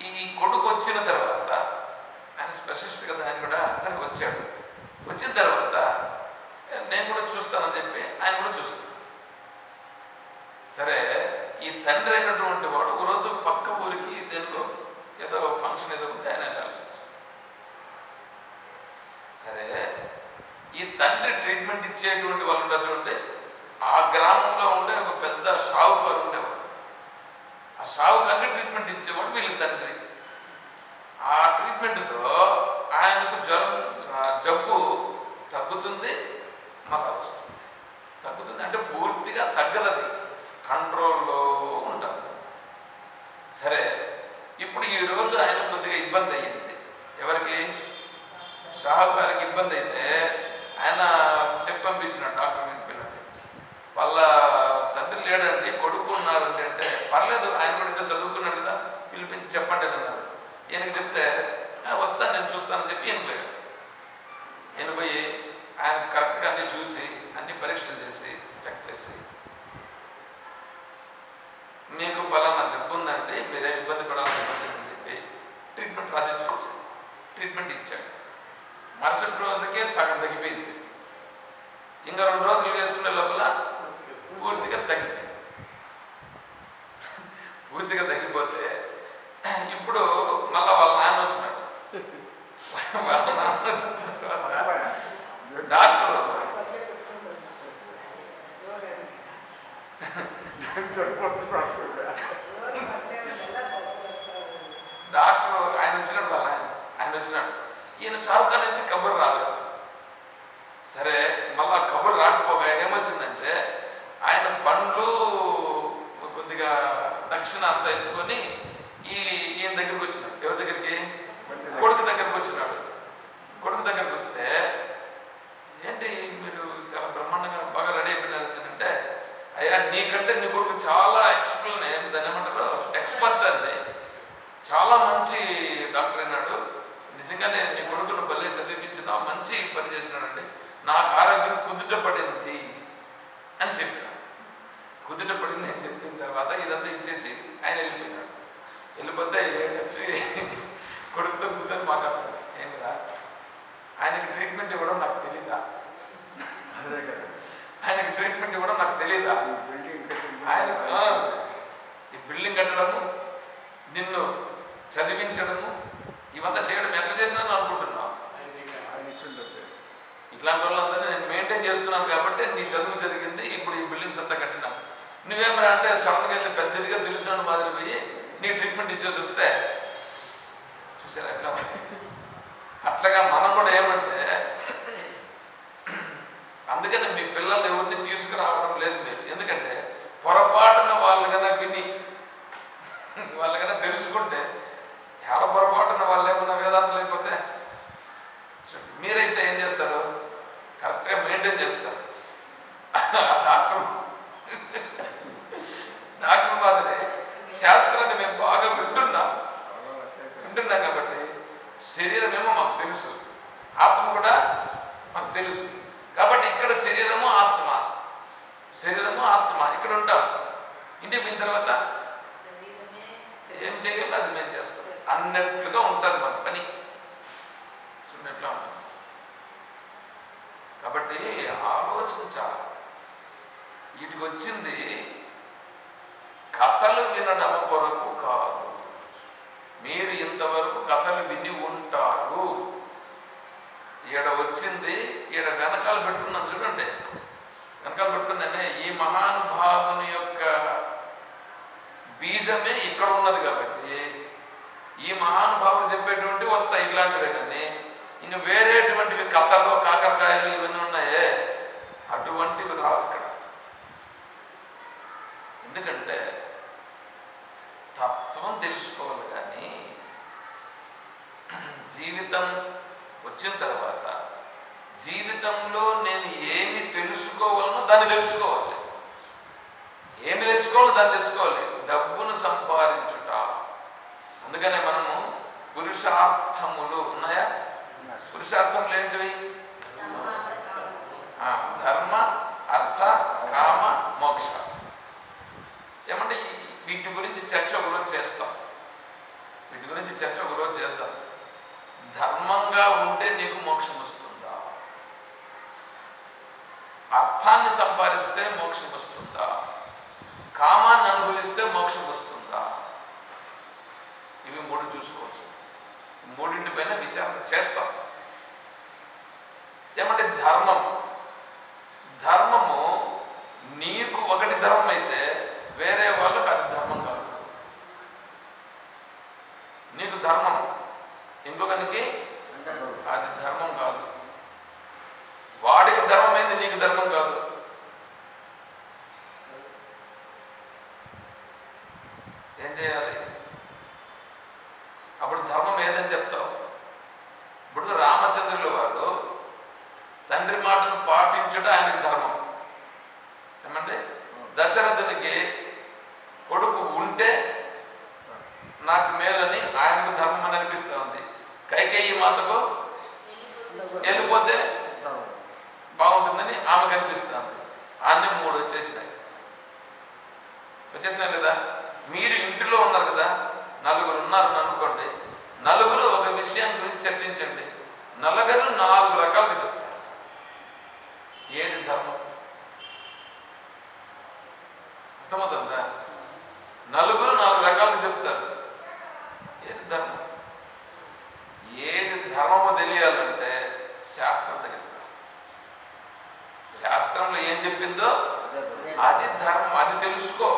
ఈ కొడుకు వచ్చిన తర్వాత ఆయన స్పెషలిస్ట్ కదా, ఆయన కూడా సరే వచ్చాడు. వచ్చిన తర్వాత నేను కూడా చూస్తానని చెప్పి ఆయన కూడా చూస్తాను. సరే, ఈ తండ్రి అయినటువంటి వాడు ఒకరోజు పక్క ఊరికి దేనికో ఏదో ఫంక్షన్ ఏదో ఉంటే ఆయన వెళ్ళాల్సి వచ్చింది. సరే, ఈ తండ్రి ట్రీట్మెంట్ ఇచ్చేటువంటి వాళ్ళు ఉండరు చూడండి, ఆ గ్రామంలో ఉండే ఒక పెద్ద షావుకారు ఉండేవాడు. ఆ షావుకారుకి ట్రీట్మెంట్ ఇచ్చేవాడు వీళ్ళ తండ్రి. ఆ ట్రీట్మెంట్తో ఆయనకు జబ్బు తగ్గుతుంది, మళ్ళా వస్తుంది. తగ్గుతుంది అంటే పూర్తిగా తగ్గదది, కంట్రోల్లో ఉంటుంది. సరే, ఇప్పుడు ఈరోజు ఆయన కొద్దిగా ఇబ్బంది అయ్యింది. ఎవరికి? షావుకారికి ఇబ్బంది అయితే ఆయన పంపించిన డాక్టర్ పిల్లలు వాళ్ళ తండ్రి లేడండి, కొడుకు ఉన్నారండి అంటే పర్లేదు, ఆయన కూడా ఇంకా చదువుకున్నాడు కదా, పిలిపించి చెప్పండి అని అన్నారు. ఈయనకి చెప్తే వస్తాను నేను చూస్తానని చెప్పి ఈయన పోయి ఆయన కరెక్ట్గా అన్ని చూసి అన్ని పరీక్షలు చేసి చెక్ చేసి మీకు పలానా జబ్బు ఉందండి, మీరేం ఇబ్బంది పడాల్సి అని చెప్పి ట్రీట్మెంట్ రాసి ట్రీట్మెంట్ ఇచ్చాడు. మరుసటి రోజుకే సగం తగ్గిపోయింది. ఇంకా 2 రోజులు వేసుకునే లోపల పూర్తిగా తగ్గిపోయింది. పూర్తిగా తగ్గిపోతే ఇప్పుడు మళ్ళా వాళ్ళ నాన్న వచ్చినాడు. వాళ్ళ నాన్న డాక్టర్ ఆయన వచ్చినాడు. వాళ్ళ ఆయన వచ్చినాడు. ఈయన షావుకారు నుంచి కబురు రాలేదు. సరే, మళ్ళా కబురు రాకపోగా ఏమొచ్చిందంటే ఆయన పండ్లు కొద్దిగా దక్షిణ అంతా ఎత్తుకొని ఈయన దగ్గరికి వచ్చినాడు. ఎవరి దగ్గరికి? కొడుకు దగ్గరికి వచ్చినాడు. కొడుకు దగ్గరికి వస్తే ఏంటి మీరు చాలా బ్రహ్మాండంగా బాగా రెడీ అయిపోయినారు అంటే, అయ్యా నీకంటే నీ కొడుకు చాలా దాన్ని ఏమంటారు, ఎక్స్పర్ట్ అండి, చాలా మంచి డాక్టర్ అయినాడు, నిజంగానే నీ కొడుకును భలే చదివించినా మంచి పని చేసినాడండి, నాకు ఆరోగ్యం కుదుట పడింది అని చెప్పినాడు. కుదుట పడింది అని చెప్పిన తర్వాత ఇదంతా ఇచ్చేసి ఆయన వెళ్ళిపోయినాడు. వెళ్ళిపోతే వచ్చి కొడుకుతో కూర్చొని మాట్లాడుతున్నాడు. ఏమిరా, ఆయనకి ట్రీట్మెంట్ ఇవ్వడం నాకు తెలీదా? ఆయనకి ట్రీట్మెంట్ ఇవ్వడం నాకు తెలీదా? ఆయన ఈ బిల్డింగ్ కట్టడము, నిన్ను చదివించడము, ఇవంతా చేయడం ఎట్లా చేసినాను అనుకుంటున్నావు? ఇట్లాంటి వాళ్ళందరినీ నేను మెయింటైన్ చేస్తున్నాను కాబట్టి నీ చదువు జరిగింది, ఇప్పుడు ఈ బిల్డింగ్స్ అంతా కట్టినాను. నువ్వేమరా అంటే సడన్గా అయితే పెద్దదిగా తెలిసిన మాదిరి పోయి నీ ట్రీట్మెంట్ ఇచ్చేసి వస్తే చూసారా ఎట్లా? అట్లాగా మనం కూడా ఏమంటే, అందుకని మీ పిల్లల్ని ఎవరిని తీసుకురావడం లేదు మీరు. ఎందుకంటే పొరపాటున వాళ్ళు కన్నా విని వాళ్ళు కన్నా తెలుసుకుంటే, ఏడ పొరపాటున వాళ్ళు ఏమన్నా వేదాంతం లేకపోతే మీరైతే ఏం చేస్తారు? కరెక్ట్గా మెయింటైన్ చేస్తారు. డాక్టర్ మాదిరి శాస్త్రాన్ని మేము బాగా వింటున్నాం కాబట్టి శరీరం ఏమో మాకు తెలుసు, ఆత్మ కూడా మాకు తెలుసు. కాబట్టి ఇక్కడ శరీరము ఆత్మ ఇక్కడ ఉంటాం. ఇంటికి పోయిన తర్వాత ఏం చేయాలో అది మేము చేస్తాం అన్నట్లుగా ఉంటుంది మన పని. చూడట్లా ఉంటుంది. కాబట్టి ఆలోచించాలి. వీటికి వచ్చింది కథలు వినడం కొరకు కాదు. మీరు ఇంతవరకు కథలు విని ఉంటారు. ఈడ వచ్చింది, ఈడ వెనకాల పెట్టుకున్నాను చూడండి, వెనకాల పెట్టుకున్నానే ఈ మహానుభావుని యొక్క బీజమే ఇక్కడ ఉన్నది. కాబట్టి ఈ మహానుభావులు చెప్పేటువంటివి వస్తాయి ఇలాంటివే. కానీ ఇంక వేరేటువంటివి కథలు, కాకరకాయలు ఇవన్నీ ఉన్నాయే, అటువంటివి రావు ఇక్కడ. ఎందుకంటే తత్వం తెలుసుకోవాలి. కానీ జీవితం వచ్చిన తర్వాత జీవితంలో నేను ఏమి తెలుసుకోవాలనో దాన్ని తెలుసుకోవాలి. ఏమి తెలుసుకోవాలో దాన్ని తెలుసుకోవాలి. డబ్బును సంపాదించుట. అందుకనే మనము పురుషార్థములు ఉన్నాయా? పురుషార్థములు ఏంటివి? ధర్మ, అర్థ, కామ, మోక్ష. ఏమంటే వీటి గురించి చర్చ ఒకరోజు చేస్తాం. వీటి గురించి చర్చ ఒకరోజు చేద్దాం. ధర్మంగా ఉంటే నీకు మోక్షం వస్తుందా? అర్థాన్ని సంపాదిస్తే మోక్షం వస్తుందా? కామాన్ని అనుభవిస్తే మోక్షం వస్తుందా? ఇవి మూడు చూసుకోవచ్చు. మూడింటి పైన విచారణ చేస్తాం. ఏమంటే ధర్మము నీకు ఒకటి ధర్మం అయితే వేరే వాళ్ళకు అది ధర్మం కాదు. నీకు ధర్మం, ఇంకొకరికి అది ధర్మం కాదు. వాడికి ధర్మం అయింది, నీకు ధర్మం కాదు. ఏం చేయాలి? అప్పుడు ధర్మం ఏదని చెప్తావు? ఇప్పుడు రామచంద్రుల వారు తండ్రి మాటను పాటించడం ఆయనకు ధర్మం. ఏమండి, దశరథునికి కొడుకు ఉంటే నాకు మేలని ఆయనకు ధర్మం అని అనిపిస్తూ ఉంది. కైకేయి మాతకు వెళ్ళిపోతే బాగుంటుందని ఆమెకు అనిపిస్తుంది. అన్నీ మూడు వచ్చేసినాయి కదా. మీరు ఇంటిలో ఉన్నారు కదా, నలుగురు ఉన్నారని అనుకోండి. నలుగురు ఒక విషయం గురించి చర్చించండి. నలుగురు 4 రకాలుగా చెప్తారు. ఏది ధర్మం? అర్థమవుతుందా? నలుగురు 4 రకాలుగా చెప్తారు. ఏది ధర్మం? ఏది ధర్మము తెలియాలంటే శాస్త్రం దగ్గర. శాస్త్రంలో ఏం చెప్పిందో అది ధర్మం. అది తెలుసుకో.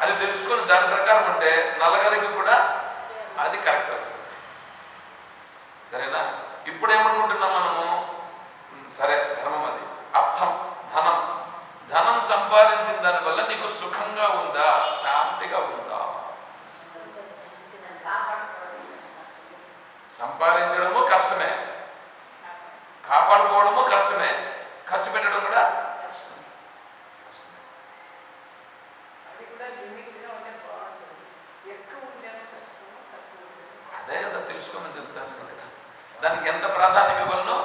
అది తెలుసుకొని దాని ప్రకారం ఉంటే నలుగురికి కూడా అది కరెక్ట్ అవుతుంది. సరేనా? ఇప్పుడు ఏమనుకుంటున్నాం మనము? సరే, ధర్మం అది. అర్థం, ధనం సంపాదించిన దానివల్ల నీకు సుఖంగా ఉందా, శాంతిగా ఉందా? సంపాదించడము కష్టమే, కాపాడుకోవడము కష్టమే, ఖర్చు పెట్టడం కూడా అదే కదా తెలుసుకోమని చెప్తాను ఇక్కడ. దానికి ఎంత ప్రాధాన్యం ఇవ్వాలనో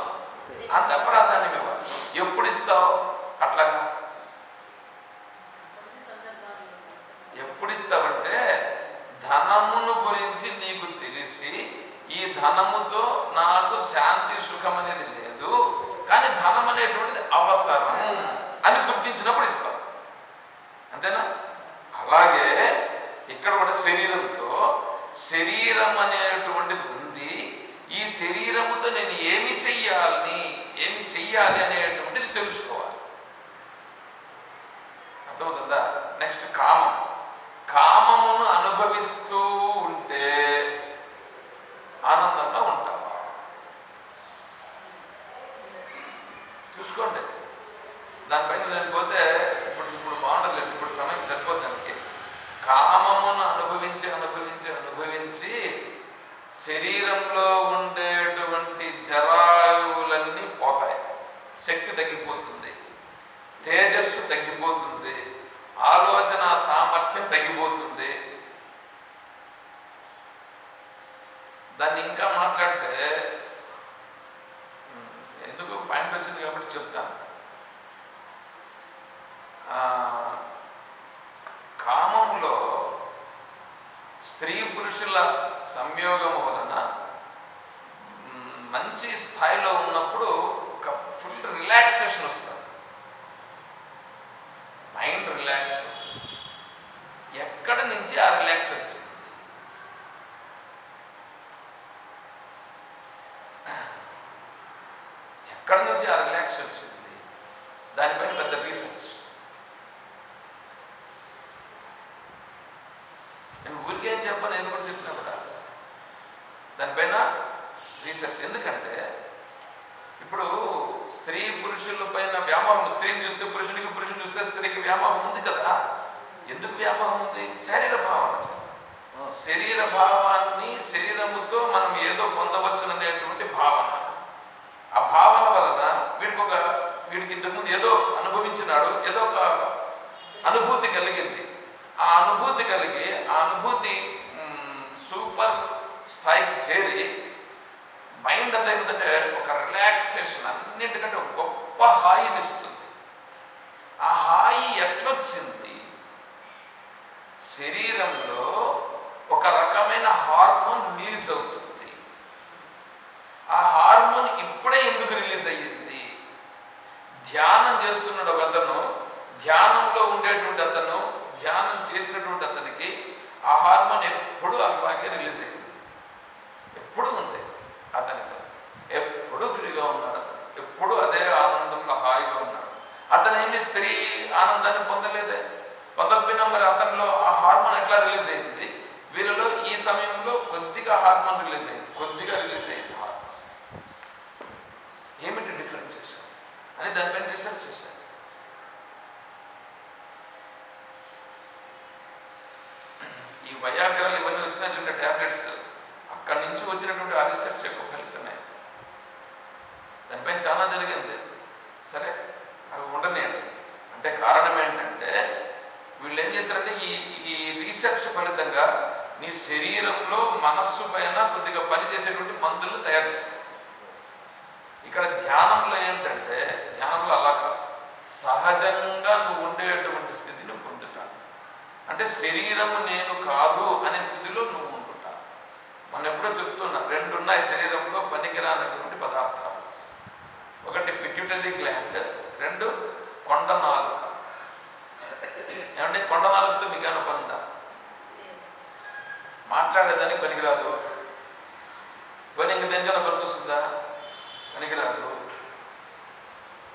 అంత ప్రాధాన్యం ఇవ్వాలి. ఎప్పుడు ఇస్తావు? అట్లాగా ఎప్పుడు ఇస్తావంటే ధనమును గురించి నీకు తెలిసి ఈ ధనముతో నాకు శాంతి సుఖం అనేది లేదు, కానీ ధనం అనేటువంటిది అవసరం అని గుర్తించినప్పుడు ఇస్తాం. అంతేనా? అలాగే ఇక్కడ కూడా శరీరం అనేటువంటిది ఉంది. ఈ శరీరముతో నేను ఏమి చెయ్యాలి అనేటువంటిది తెలుసుకోవాలి. అర్థమవుతుందా? నెక్స్ట్ కామమును అనుభవిస్తూ ఉంటే ఆనందంగా ఉంటావా? చూసుకోండి. దానిపైన నేను పోతే ఇప్పుడు బాగుండలేదు. ఇప్పుడు సమయం సరిపోద్ది దానికి. కామమును అనుభవించి శరీరంలో ఉండేటువంటి జరాయువులన్నీ పోతాయి. శక్తి తగ్గిపోతుంది, తేజస్సు తగ్గిపోతుంది, ఆలోచన సామర్థ్యం తగ్గిపోతుంది. దాన్ని ఇంకా మాట్లాడితే ఎందుకు పాయింట్ వచ్చింది కాబట్టి చెప్తాను. కామంలో స్త్రీ పురుషుల సంయోగము వలన మంచి స్థాయిలో ఉన్నప్పుడు ఒక ఫుల్ రిలాక్సేషన్ వస్తుంది. Mind relax. ఎక్కడి నుంచి ఆ రిలాక్స్ వచ్చింది? ఎక్కడి నుంచి ఆ రిలాక్స్ వచ్చింది? దానిపైన పెద్ద రీసెర్చ్. నేను ఊరికేం చెప్పాను, నేను కూడా చెప్పినా కదా. దానిపైన రీసెర్చ్. ఎందుకంటే ఇప్పుడు స్త్రీ పురుషుల పైన వ్యామోహం, స్త్రీని చూస్తే పురుషుడికి, పురుషుని చూస్తే స్త్రీకి వ్యామోహం ఉంది కదా. ఎందుకు వ్యామోహం ఉంది? శరీర భావన. శరీర భావాన్ని, శరీరముతో మనం ఏదో పొందవచ్చుననేటువంటి భావన. ఆ భావన వలన వీడికి ఇంతకుముందు ఏదో అనుభవించినాడు, ఏదో ఒక అనుభూతి కలిగింది. ఆ అనుభూతి సూపర్ స్థాయికి చేరి మైండ్ అంతా ఏమిటంటే ఒక రిలాక్సేషన్, అన్నింటికంటే ఒక గొప్ప హాయిని ఇస్తుంది. ఆ హాయి ఎట్లొచ్చింది? శరీరంలో ఒక రకమైన హార్మోన్ రిలీజ్ అవుతుంది. ఆ హార్మోన్ ఇప్పుడే ఎందుకు రిలీజ్ అయ్యింది? ధ్యానం చేస్తున్నాడు ఒక అతను, ధ్యానంలో ఉండేటువంటి అతను, ధ్యానం చేసినటువంటి అతనికి ఆ హార్మోన్ ఎప్పుడు అలాగే రిలీజ్ అయింది. ఎప్పుడు ఉంది అతనికి, ఎప్పుడు ఫ్రీగా ఉన్నాడు అతను, ఎప్పుడు అదే ఆనందంగా హాయిగా ఉన్నాడు. అతను ఏమి స్త్రీ ఆనందాన్ని పొందలేదే, పొందకపోయినా మరి అతనిలో ఆ హార్మోన్ ఎట్లా రిలీజ్ అయింది? వీళ్ళలో ఈ సమయంలో కొద్దిగా హార్మోన్ రిలీజ్ అయింది, కొద్దిగా రిలీజ్ అయింది హార్మోన్. ఏమిటి డిఫరెన్సెస్ అని దానిపైన రీసెర్చ్ చేశాను. ఈ వయాగ్రాలు ఇవన్నీ వచ్చినటువంటి ట్యాబ్లెట్స్ అక్కడి నుంచి వచ్చినటువంటి ఆ రీసెర్చ్ ఎక్కువ ఫలితమే. దానిపైన చాలా జరిగింది. సరే అవి ఉండనియండి. అంటే కారణం ఏంటంటే వీళ్ళు ఏం చేశారంటే ఈ రీసెర్చ్ ఫలితంగా నీ శరీరంలో మనస్సు పైన కొద్దిగా పనిచేసేటువంటి మందులు తయారు చేశారు. ఇక్కడ ధ్యానంలో ఏంటంటే, ధ్యానంలో అలా కాదు, సహజంగా నువ్వు ఉండేటువంటి స్థితిని పొందుతాను. అంటే శరీరము నేను కాదు అనే స్థితిలో నువ్వు ఉంటున్నావు. మనం ఎప్పుడో చెప్తున్నా, రెండు ఉన్నాయి శరీరంలో పనికిరానటువంటి పదార్థాలు. ఒకటి పిట్యూటరీ గ్లాండ్, రెండు కొండ నాలుక. ఏమంటే కొండ నాలుకతో మీకు ఏమైనా పని ఉందా? మాట్లాడేదానికి పనికిరాదు. పని ఇంక దేనికైనా పనికి వస్తుందా? పనికిరాదు.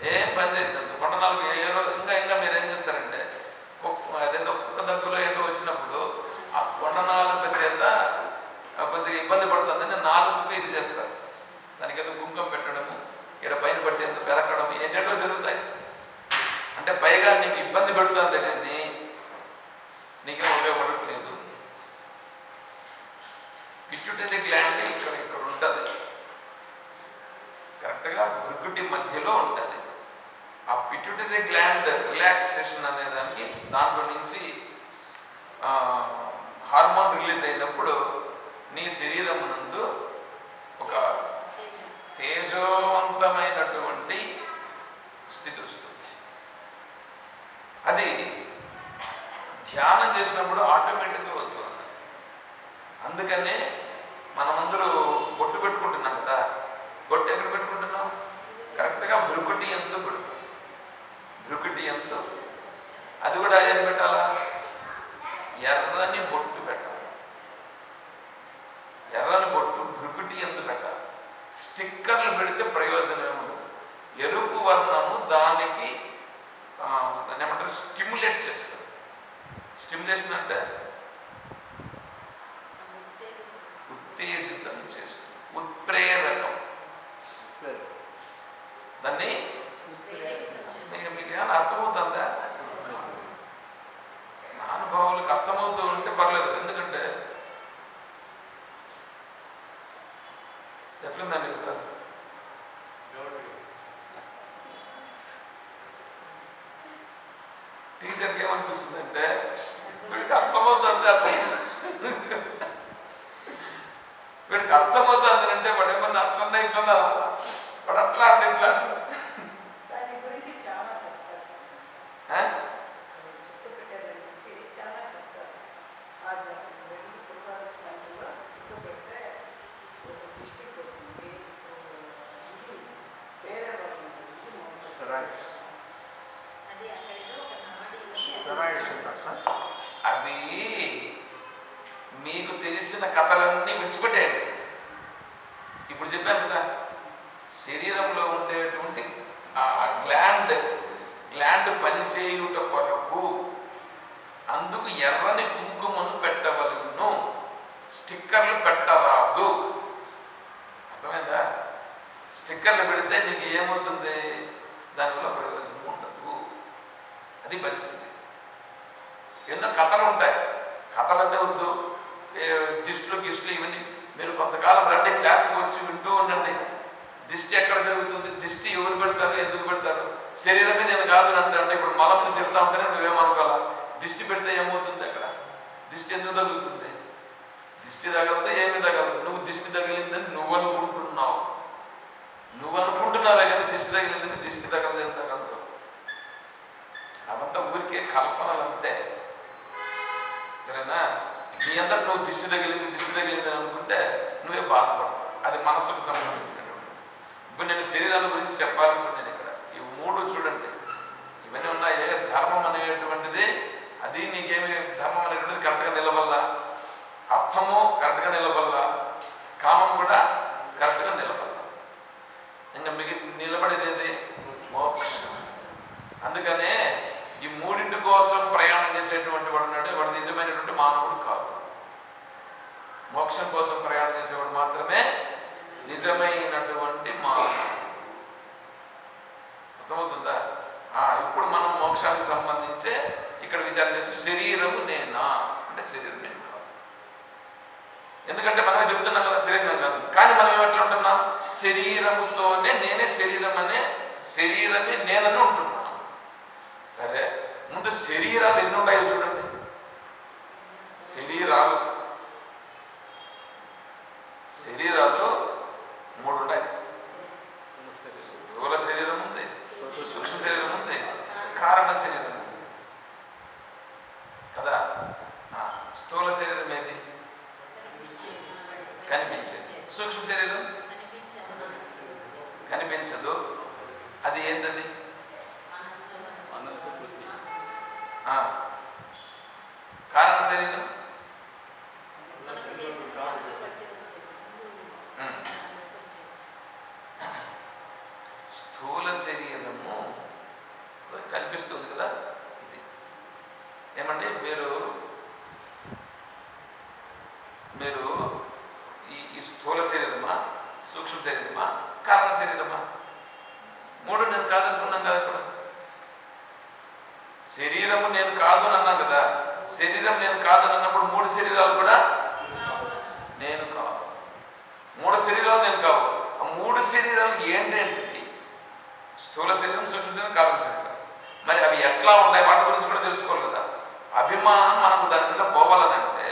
ఏం పని చేయద్దు. కొండ నాలుగు ఏ రోజు ఇంకా మీరు ఏం చేస్తారంటే, అదేదో కుక్క దగ్గులో ఏంటో వచ్చినప్పుడు ఆ కొండ నాలుక చేత కొద్దిగా ఇబ్బంది పడుతుందని నాలుగుకి ఇది చేస్తారు. దానికి ఏదో కుంకుమ పెట్టడము, ఇక్కడ పైన పట్టేందుకు పెరగడం, ఏంటంటో జరుగుతాయి. అంటే పైగా నీకు ఇబ్బంది పెడుతుంది కానీ నీకేం ఉపయోగపడట్లేదు. పిట్యూటరీ గ్లాండ్ ఇక్కడ ఉంటుంది, కరెక్ట్గా భృకుటి మధ్యలో ఉంటుంది. ఆ పిట్యూటరీ గ్లాండ్ రిలాక్సేషన్ అనే దానికి దాంట్లో నుంచి హార్మోన్ రిలీజ్ అయినప్పుడు నీ శరీరం నందు ఒక తేజోవంతమైనటువంటి స్థితి వస్తుంది. అది ధ్యానం చేసినప్పుడు ఆటోమేటిక్గా వస్తుంది. అందుకనే మనమందరూ బొట్టు పెట్టుకుంటున్నాం కదా. బొట్టు ఎక్కడ పెట్టుకుంటున్నాం? కరెక్ట్గా భృకుటి యందు పెడుతుంది. భృకుటి యందు అది కూడా ఏది పెట్టాలా? ఎర్రని బొట్టు పెట్టాలి. ఎర్రని బొట్టు భృకుటి యందు పెట్టాలి. స్టిక్కర్లు పెడితే ప్రయోజనం ఉండదు. ఎరుపు వర్ణము దానికి దాన్ని ఏమంటారు, స్టిమ్యులేట్ చేస్తుంది. స్టిమ్యులేషన్ అంటే ఉత్తేజితం చేస్తుంది, ఉత్ప్రేరకం. దాన్ని మీకు ఏమైనా అర్థమవుతుందా? మహానుభావులకు అర్థమవుతూ ఉంటే పర్లేదు. ఎందుకంటే ఎట్లుందండి ఇప్పుడు టీచర్కి ఏమనిపిస్తుంది అంటే వీడికి అర్థమవుతుంది, వీడికి అర్థమవుతుంది అంటే వాడు ఏమన్నా అట్లన్నా ఇట్లన్నా, వాడు అట్లా అంటే ఇట్లా అంటే అవి మీకు తెలిసిన కథలన్నీ విడిచిపెట్టేయండి. ఇప్పుడు చెప్పాను కదా, శరీరంలో ఉండేటువంటి ఆ గ్లాండ్ పనిచేయుట కొరకు అందుకు ఎర్రని కుంకుమను పెట్టవలను, స్టిక్కర్లు పెట్టరాదు. అర్థమైందా? స్టిక్కర్లు పెడితే నీకు ఏమవుతుంది? దానివల్ల ప్రయోజనం ఉండదు. అది పరిస్థితి. ఎన్నో కథలు ఉంటాయి, కథలన్నీ వద్దు. దిష్టిలు గిష్టులు ఇవన్నీ మీరు కొంతకాలం రండి, క్లాసుకి వచ్చి వింటూ ఉండండి. దిష్టి ఎక్కడ జరుగుతుంది? దిష్టి ఎవరు పెడతారు, ఎందుకు పెడతారు? శరీరమే నేను కాదు అంటే ఇప్పుడు మలంని తిరుగుతా ఉంటేనే నువ్వేమనుకోవాలా? దిష్టి పెడితే ఏమవుతుంది? అక్కడ దిష్టి ఎందుకు తగులుతుంది? దిష్టి తగిలితే ఏమి తగలదు. నువ్వు దిష్టి తగిలిందని నువ్వు అనుకుంటున్నావు, కానీ దిష్టి తగిలిందని దిష్టి తగలదు. ఏం తగలదు? అవంతా ఊరికే కల్పనలు అంతే. సరేనా? నీ అందరు నువ్వు దిష్టి తగిలింది అని అనుకుంటే బాధపడతాం. అది మనసుకు సంబంధించినటువంటి. ఇప్పుడు నేను శరీరాల గురించి చెప్పాలంటే నేను ఇక్కడ ఈ 3 చూడండి, ఇవన్నీ ఉన్నాయి. ధర్మం అనేటువంటిది అది నీకేమి ధర్మం అనేటువంటిది కరెక్ట్గా నిలబల్లా, అర్థము కరెక్ట్గా నిలబల్లా, కామం కూడా కరెక్ట్గా నిలబల్లా. ఇంకా నిలబడేది ఏది? మోక్షం. అందుకనే ఈ 3 కోసం ప్రయాణం చేసేటువంటి వాడు ఉన్నాడు, వాడు నిజమైనటువంటి మానవుడు కాదు. మోక్షం కోసం ప్రయాణం చేసేవాడు మాత్రమే నిజమైనటువంటి మానవుడు. అర్థమవుతుందా? ఇప్పుడు మనం మోక్షానికి సంబంధించే ఇక్కడ విచారం చేస్తే శరీరము నేనా అంటే శరీరం నేను కాదు. ఎందుకంటే మనమే చెప్తున్నాం కదా శరీరం కాదు, కానీ మనం ఏమట్లా ఉంటున్నాం? శరీరముతోనే నేనే శరీరమే నేనని ఉంటున్నాం. సరే, ముందు శరీరాలు ఎన్ని ఉన్నాయో చూడండి. శరీరాలు 3 ఉన్నాయి. స్థూల శరీరం ఉంది, సూక్ష్మ శరీరం ఉంది, కారణ శరీరం ఉంది కదా. స్థూల శరీరం ఏది? కనిపించేది. సూక్ష్మ శరీరం కనిపించదు. అది ఏంటది? కారణ శరీరం స్థూల శరీరము కనిపిస్తుంది కదా. ఇది ఏమంటే మీరు ఈ స్థూల శరీరమా, సూక్ష్మ శరీరమా, కారణ శరీరమా? 3 నేను కాదనుకున్నాం కదా. ఇప్పుడు శరీరము నేను కాదు అని అన్నాం కదా. శరీరం నేను కాదని అన్నప్పుడు 3 శరీరాలు కూడా నేను కాదు. 3 శరీరాలు నేను కావు. ఆ 3 శరీరాలు ఏంటేంటిది? స్థూల శరీరం, సూక్ష్మ శరీరం, కారణ శరీరం. మరి అవి ఎట్లా ఉన్నాయి వాటి గురించి కూడా తెలుసుకోవాలి కదా. అభిమానం మనకు దాని మీద పోవాలనంటే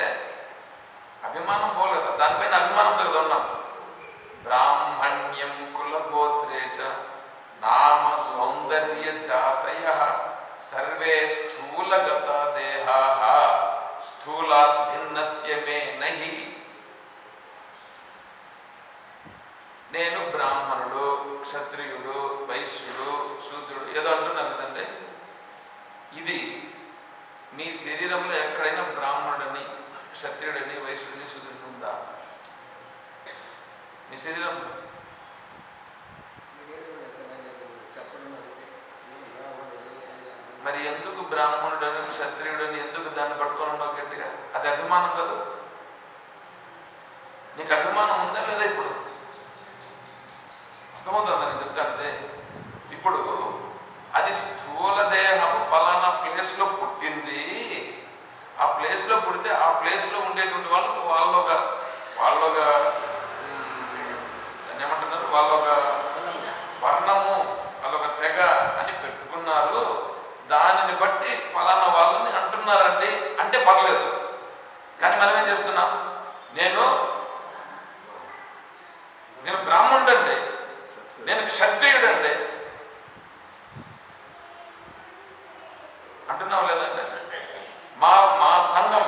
అభిమానం పోలేదు, దానిపైన అభిమానంతో కదా ఉన్నాం. బ్రాహ్మణ్యం కులగోత్రేచ నామ సౌందర్య జాతయ సర్వే స్థూలగత దేహా స్థూలాత్ భిన్నస్య మే నహి. నేను బ్రాహ్మణుడు, క్షత్రియుడు, వైశ్యుడు, శూద్రుడు ఏదో అంటున్నారు కదండి. ఇది మీ శరీరంలో ఎక్కడైనా బ్రాహ్మణుడని, క్షత్రియుడని, వైశ్యుడిని, శూద్రుడిని ఉందా? మీ శరీరంలో మరి ఎందుకు బ్రాహ్మణుడని, క్షత్రియుడని ఎందుకు దాన్ని పట్టుకొని ఉండవు గట్టిగా? అది అభిమానం కాదు. నీకు అభిమానం ఉందా లేదా? ఇప్పుడు అర్థమవుతుందా నేను చెప్తాను? ఇప్పుడు అది స్థూల దేహము పలానా ప్లేస్లో పుట్టింది. ఆ ప్లేస్లో పుడితే ఆ ప్లేస్లో ఉండేటువంటి వాళ్ళొక ఏమంటున్నారు, వాళ్ళొక వర్ణము, వాళ్ళొక తెగ అని పెట్టుకున్నారు. దానిని బట్టి పలానా వాళ్ళని అంటున్నారండి అంటే పర్లేదు. కానీ మనం ఏం చేస్తున్నాం? నేను బ్రాహ్మణుడండి, నేను క్షత్రియుడండి అంటున్నాం లేదండి. మా సంఘం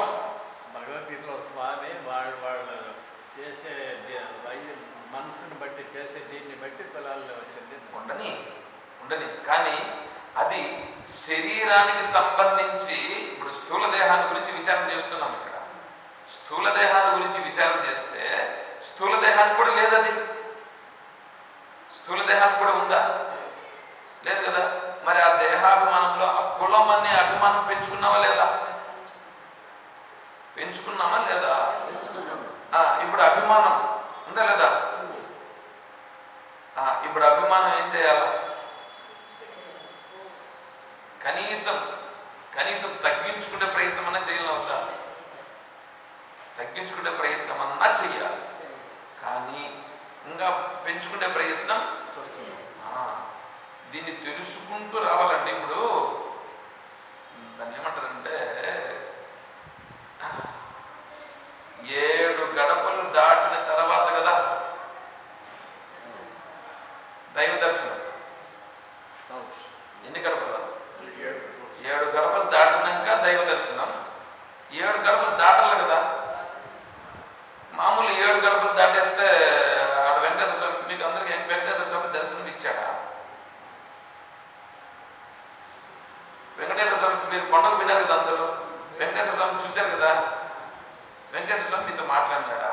భగవద్గీతలో స్వామి వాళ్ళు చేసే మనసుని బట్టి చేసే దీన్ని బట్టి కులాల్లో వచ్చింది. ఉండని కానీ అది శరీరానికి సంబంధించి. ఇప్పుడు స్థూల దేహాన్ని గురించి విచారణ చేస్తున్నాం. ఇక్కడ స్థూల దేహాన్ని గురించి విచారణ చేస్తే స్థూల దేహానికి కూడా లేదది. స్థూల దేహానికి కూడా ఉందా? లేదు కదా. మరి ఆ దేహాభిమానంలో ఆ కులం అనే అభిమానం పెంచుకున్నావా లేదా? పెంచుకున్నామా లేదా? ఇప్పుడు అభిమానం ఉందా లేదా? ఇప్పుడు అభిమానం ఏం చేయాలా? కనీసం తగ్గించుకునే ప్రయత్నం అన్నా చేయాలవుతా? తగ్గించుకునే ప్రయత్నం అన్నా చెయ్యాలి. కానీ ఇంకా పెంచుకునే ప్రయత్నం దీన్ని తెలుసుకుంటూ రావాలండి. ఇప్పుడు దాన్ని ఏమంటారంటే 7 గడపలు దాటిన తర్వాత కదా దైవ దర్శనం. ఎన్ని గడపలు? 7 గడపలు దాటినాక దైవ దర్శనం. 7 గడపలు దాటాలి కదా. మామూలు 7 గడపలు దాటేస్తే వెంకటేశ్వర స్వామి మీతో మాట్లాడినాడా?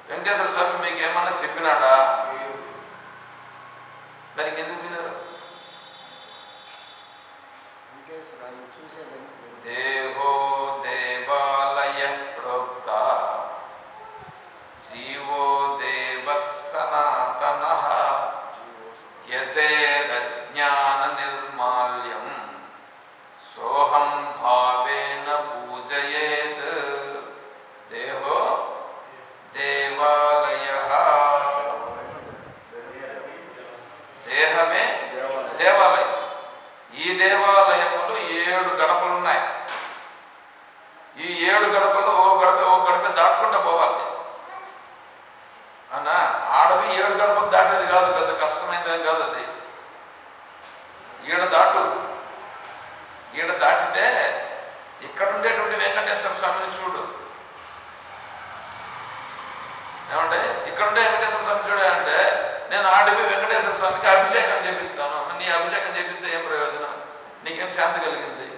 వెంకటేశ్వర స్వామి మీకు ఏమన్నా చెప్పినాడా? దానికి ఎందుకు విన్నారు? దేవో దేవాలయ ప్రోక్త జీవో దేవ సనాతనః యసేదజ్ఞాన నిర్మాల్యం సోహం భావేన పూజయేత్. దేహో దేవాలయః. దేహమే దేవాలయం. ఈ దేవాలయములు 7 గడపలు ఉన్నాయి. ఈ 7 గడపలు ఓ గడప దాటుకుంటూ పోవాలి. అవునా? ఆడవి 7 గడపలు దాటేది కాదు, పెద్ద కష్టమైనది కాదు అది. ఈడ దాటితే ఇక్కడ ఉండేటువంటి వెంకటేశ్వర స్వామిని చూడు. ఏమంటే ఇక్కడ ఉండే వెంకటేశ్వర స్వామి చూడ అంటే, నేను ఆడవి వెంకటేశ్వర స్వామికి అభిషేకం చేపిస్తాను. నీ అభిషేకం చేపిస్తే ఏం ప్రయోజనం? నీకేం శాంతి కలిగింది?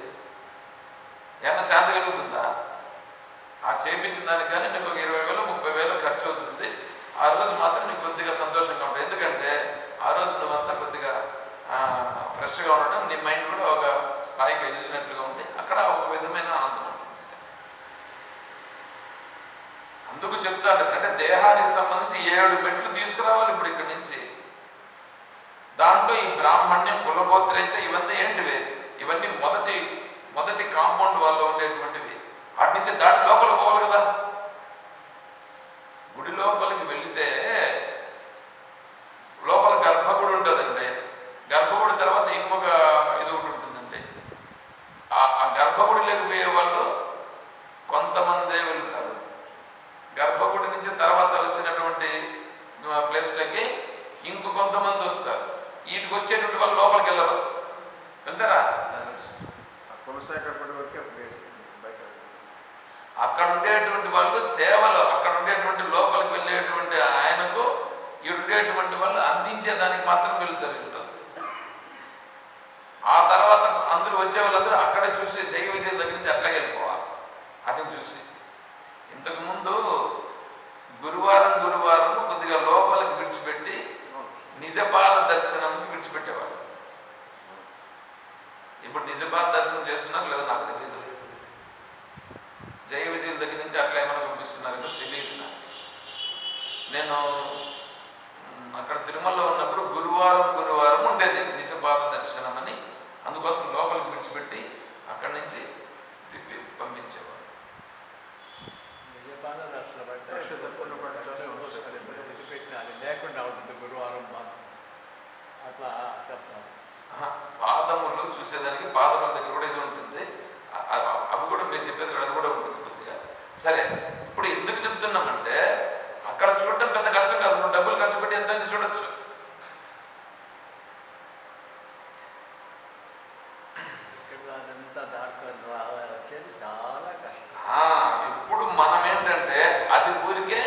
ఏమన్నా శాంతి కలుగుతుందా? ఆ చేపించిన దానికి కానీ నీకు 20,000 30,000 ఖర్చు అవుతుంది. ఆ రోజు మాత్రం నీకు కొద్దిగా సంతోషంగా ఉంటుంది. ఎందుకంటే ఆ రోజు నువ్వంతా కొద్దిగా ఫ్రెష్గా ఉండడం, నీ మైండ్ కూడా ఒక స్థాయికి వెళ్ళినట్లుగా ఉండి అక్కడ ఒక విధమైన ఆనందం ఉంటుంది. అందుకు చెప్తాడు అంటే దేహానికి సంబంధించి 7 మెట్లు తీసుకురావాలి ఇప్పుడు ఇక్కడి నుంచి. దాంట్లో ఈ బ్రాహ్మణ్యం, కులగోత్రేచ్ఛ ఇవన్నీ ఏంటివి? ఇవన్నీ మొదటి కాంపౌండ్ వాళ్ళు ఉండేటువంటివి. వాటి నుంచి దాటి లోపల పోవాలి కదా. గుడి లోపలికి వెళితే లోపల గర్భగుడి ఉంటుందండి. గర్భగుడి తర్వాత ఇంకొక ఇది ఒకటి ఉంటుందండి. ఆ గర్భగుడిలోకి పోయే వాళ్ళు కొంతమందే వెళుతారు. గర్భగుడి నుంచి తర్వాత వచ్చినటువంటి ప్లేస్లకి కొంతమంది వస్తారు. వీటికి వచ్చేటువంటి వాళ్ళు లోపలికి వెళ్ళరు. వెళ్తారా? అక్కడ ఉండేటువంటి వాళ్ళు సేవలు, అక్కడ ఉండేటువంటి లోపలికి వెళ్ళేటువంటి ఆయనకు ఈ ఉండేటువంటి వాళ్ళు అందించేదానికి మాత్రం వెళ్తారు ఇంట్లో. ఆ తర్వాత అందరూ వచ్చే వాళ్ళందరూ అక్కడే చూసి జై విజయ్ దగ్గర నుంచి అట్లాగే వెళ్ళిపోవాలి. అటు చూసి ఇంతకుముందు గురువారం కొద్దిగా లోపలికి విడిచిపెట్టి నిజపాద దర్శనంకి విడిచిపెట్టేవాళ్ళు. ఇప్పుడు నిజపాద దర్శనం చేస్తున్నారు లేదా నాకు తెలియదు. జయ విజయ్ దగ్గర నుంచి అట్లా ఏమైనా పంపిస్తున్నారో తెలియదు నాకు. నేను అక్కడ తిరుమలలో ఉన్నప్పుడు గురువారం ఉండేది నిజపాద దర్శనం అని. అందుకోసం లోపలికి విడిచిపెట్టి అక్కడి నుంచి తిప్పి పంపించేవారు. నిజపాద దర్శనం లేకుండా ఉంటుంది గురువారం అట్లా చెప్తాను. పాదములు చూసేదానికి పాదముల దగ్గర కూడా ఇది ఉంటుంది. అవి కూడా మీరు చెప్పేది కూడా అది కూడా ఉంటుంది కొద్దిగా. సరే, ఇప్పుడు ఎందుకు చెప్తున్నామంటే అక్కడ చూడటం పెద్ద కష్టం కాదు. నువ్వు డబ్బులు ఖర్చు పెట్టి ఎంత చూడొచ్చు. అదంతా దాటుకొని వచ్చేది చాలా కష్టం. ఇప్పుడు మనం ఏంటంటే అది ఊరికే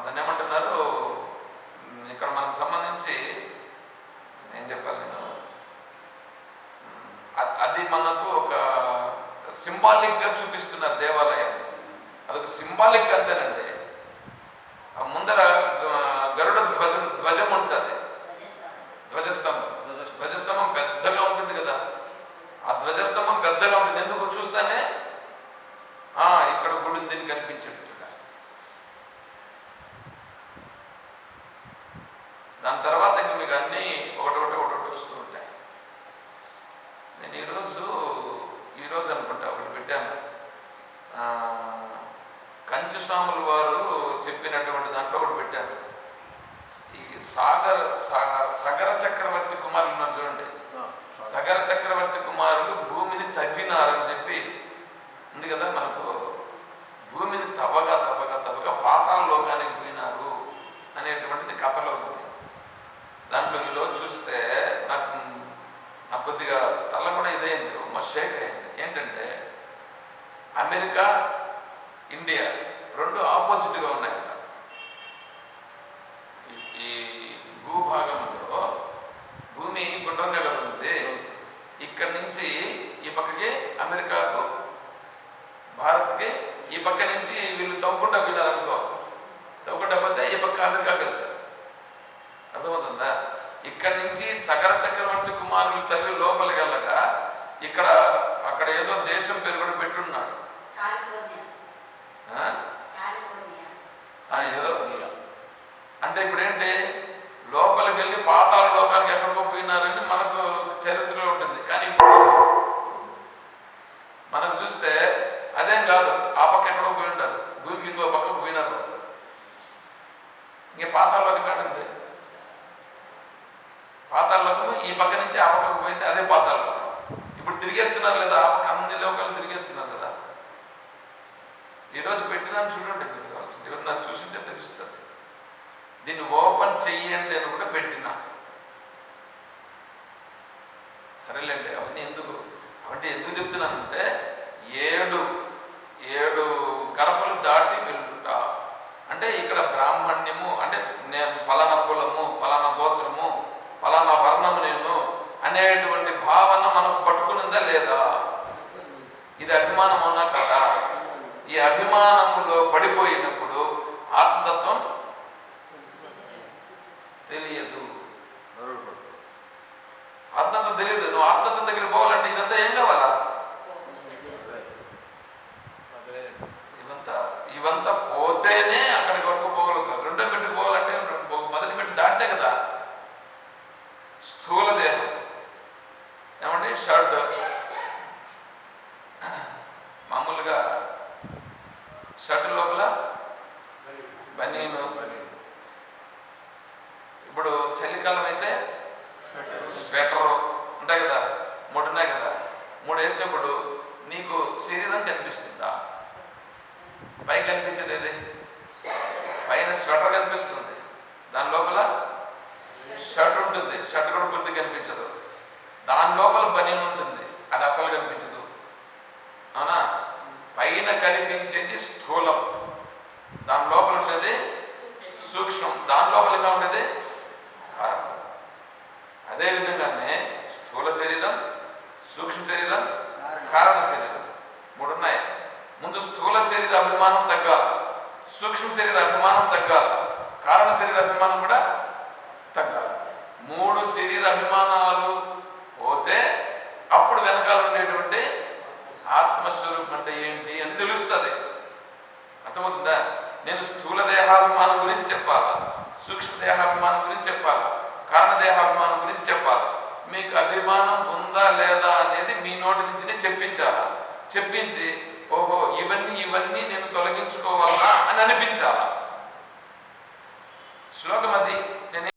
దాన్ని ఏమంటున్నారు, ఇక్కడ మనకు సంబంధించి ఏం చెప్పాలి నేను, అది మనకు ఒక సింబాలిక్గా చూపిస్తున్నారు దేవాలయం. అదొక సింబాలిక్ అంతేనండి. ముందర గరుడ ధ్వజం ఉంటుంది, ధ్వజస్తంభం పెద్దగా ఉంటుంది కదా. ఆ ధ్వజస్తంభం పెద్దగా ఉంటుంది. ఎందుకు చూస్తానే ఇక్కడ గుడి దీన్ని కనిపించేట్టుగా. దాని తర్వాత ఇంక మీకు అన్నీ ఒకటి వస్తూ ఉంటాయి. నేను ఈరోజు అనుకుంటా ఒకటి పెట్టాను. కంచి స్వాముల వారు చెప్పినటువంటి దాంట్లో ఒకటి పెట్టాను. ఈ సగర చక్రవర్తి కుమారులు ఉన్నారు చూడండి. సగర చక్రవర్తి కుమారులు భూమిని తవ్వినారని చెప్పి ఉంది కదా మనకు. భూమిని తవ్వగా పాతాళ లోకానికి పోయినారు అనేటువంటిది కథలో ఉంది. దాంట్లో ఈరోజు చూస్తే నాకు కొద్దిగా తల కూడా ఇదైంది, మా షేక్ అయింది. ఏంటంటే అమెరికా ఇండియా రెండు ఆపోజిట్గా ఉన్నాయంట. ఈ భూభాగంలో భూమి గుండ్రంగా కదా ఉంది. ఇక్కడి నుంచి ఈ పక్కకి అమెరికాకు, భారత్కి ఈ పక్క నుంచి వీళ్ళు తవ్వుకుంటా పోయినారనుకో, తవ్వుకుంటా పోతే ఈ పక్క అమెరికాకి వెళ్తారు. అర్థమవుతుందా? ఇక్కడి నుంచి సగర చక్రవర్తి కుమారులు తవ్వి లోపలికి వెళ్ళక ఇక్కడ అక్కడ ఏదో దేశం పేరు కూడా పెట్టున్నాడు. ఏదో అంటే ఇప్పుడు ఏంటి, లోపలికి వెళ్ళి పాతాళ లోకానికి ఎక్కడికో పోయినారని మనకు చరిత్రలో ఉంటుంది. కానీ ఇప్పుడు మనకు చూస్తే అదేం కాదు, ఆ పక్క ఎక్కడో పోయి ఉంటారు, భూమికి ఇంకో పక్కకు పోయినారు. ఇంక పాతాళలోకి ఉంది, పాతాళలోకము ఈ పక్క నుంచి ఆ పక్కకు పోయితే అదే పాతాళలోకం. ఇప్పుడు తిరిగేస్తున్నారు లేదా, ఆ పక్క అన్ని లోకాలు తిరిగేస్తున్నారు కదా. ఈరోజు పెట్టినాను చూడండి, మీరు కావాల్సింది ఎవరు నాకు చూసింటే తెలుస్తుంది. దీన్ని ఓపెన్ చెయ్యండి అని కూడా పెట్టినా. సరేలేండి, అవన్నీ ఎందుకు చెప్తున్నానంటే ఏడు గడపలు దాటి వెళ్ళుట అంటే ఇక్కడ బ్రాహ్మణ్యము అంటే నేను ఫలానా కులము, ఫలానా గోత్రము, ఫలానా వర్ణము నేను అనేటువంటి భావన మనకు పట్టుకునిందా లేదా? ఇది అభిమానం అవునా కదా? ఈ అభిమానములో పడిపోయినప్పుడు ఆత్మతత్వం తెలియదు. ఆత్మతత్వం తెలియదు. నువ్వు ఆత్మతత్వం దగ్గర పోవాలంటే ఇదంతా ఏం కావాలా? ఇవంతా పోతేనే అక్కడికి వరకు పోగలుగుతావు. రెండో మెట్టుకు పోవాలంటే మొదటి మెట్టు దాటితే కదా. స్థూల దేహం ఏమండి, షర్ట్ మామూలుగా షర్ట్ లోపల బనీను. ఇప్పుడు చలికాలం అయితే స్వెటరు ఉంటాయి కదా, 3 ఉన్నాయి కదా. 3 వేసినప్పుడు నీకు శరీరం కనిపిస్తుందా? పైకి కనిపించేది ఏది? పైన స్వెటర్ కనిపిస్తుంది, దాని లోపల షర్ట్ ఉంటుంది. షర్ట్ కూడా పూర్తి కనిపించదు. దాని లోపల బనీన్ ఉంటుంది, అది అసలు కనిపించదు. అవునా? పైన కనిపించేది స్థూలం, దాని లోపల ఉండేది సూక్ష్మం, దాని లోపల ఇంకా ఉండేది కారణం. అదేవిధంగానే స్థూల శరీరం, సూక్ష్మ శరీరం, కారణ శరీరం 3 ఉన్నాయి. ముందు స్థూల శరీర అభిమానం తగ్గాలి, సూక్ష్మ శరీర అభిమానం తగ్గాలి, కారణ శరీర అభిమానం కూడా తగ్గాలి. 3 శరీర అభిమానాలు పోతే అప్పుడు వెనకాల ఉండేటువంటి ఆత్మస్వరూపం అంటే ఏంటి అని తెలుస్తుంది. అర్థమవుతుందా? నేను స్థూల దేహాభిమానం గురించి చెప్పాలా, సూక్ష్మ దేహాభిమానం గురించి చెప్పాలా, కారణ దేహాభిమానం గురించి చెప్పాలా? మీకు అభిమానం ఉందా లేదా అనేది మీ నోటి నుంచి చెప్పించాలా. చెప్పించి ఓహో ఇవన్నీ నేను